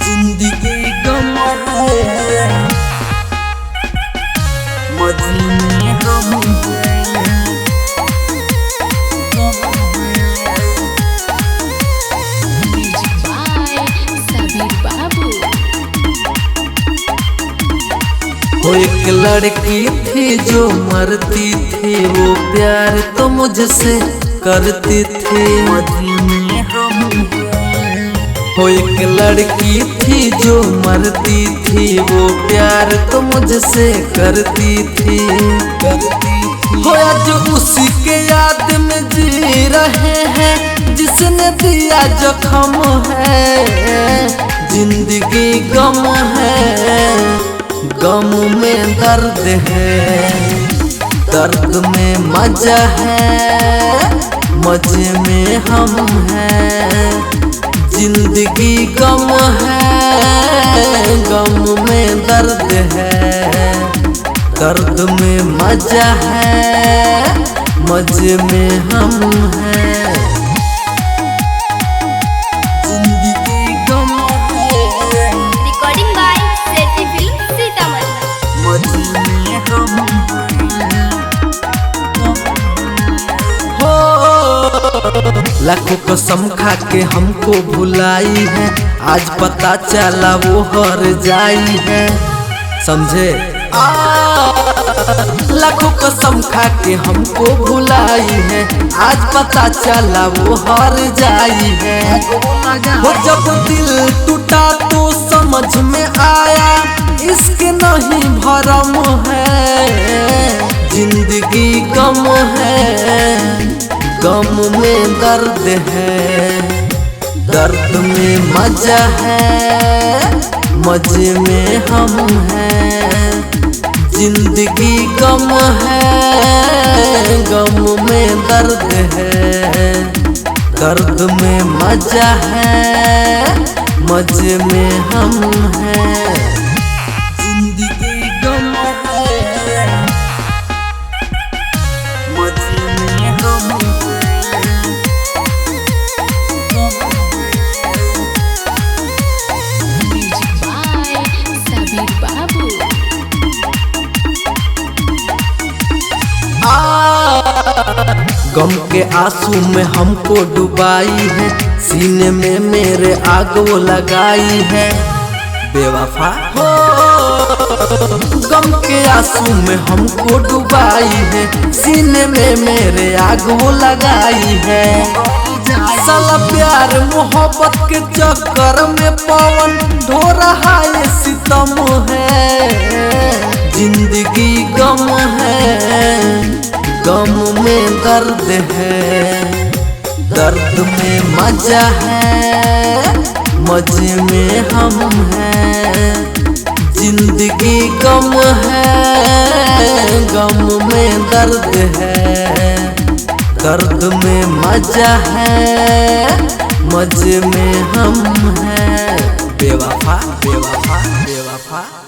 जिंदगी गम है, मजे में हम म्यूजिक बाय सबीर बाबू। वो एक लड़की थी जो मरती थी, वो प्यार तो मुझसे करती थी। वो एक लड़की थी जो मरती थी, वो प्यार तो मुझसे करती थी। हो आज उसी के याद में जी रहे हैं, जिसने दिया जख्म है। जिंदगी गम है, गम में दर्द है, दर्द में मजा है, मजे में हम हैं। जिंदगी गम है, गम में दर्द है, दर्द में मजा है, मजे में हम हैं। जिंदगी गम है, recording by Sethi film Sitamarhi. मजे में हम हो। लाखों कसम खा के हमको भुलाई है, आज पता चला वो हार जाई है। समझे? लाखों कसम खा के हमको भुलाई है, आज पता चला वो हार जाई है। वो जब दिल टूटा तो समझ में आया, इसके नहीं भरम है। जिंदगी गम है, गम में दर्द है, दर्द में मजा है, मजे में हम हैं। जिंदगी गम है, गम में दर्द है, दर्द में मजा है, मजे में हम हैं। जिंदगी गम है, मजे में हम म्यूजिक बाय सबीर बाबू। गम के आंसू में हमको डुबाई है, सीने में मेरे आग वो लगाई है। बेवफा हो, गम के आंसू में हमको डुबाई है, सीने में मेरे आग वो लगाई है। साला प्यार मोहब्बत के चक्कर में पवन ढो रहा है, सितम है। जिंदगी गम है, गम में दर्द है, दर्द में मजा है, मजे में हम हैं। जिंदगी गम है, गम में दर्द है, दर्द में मजा है, मजे में हम हैं। बेवफा बेवफा बेवफा।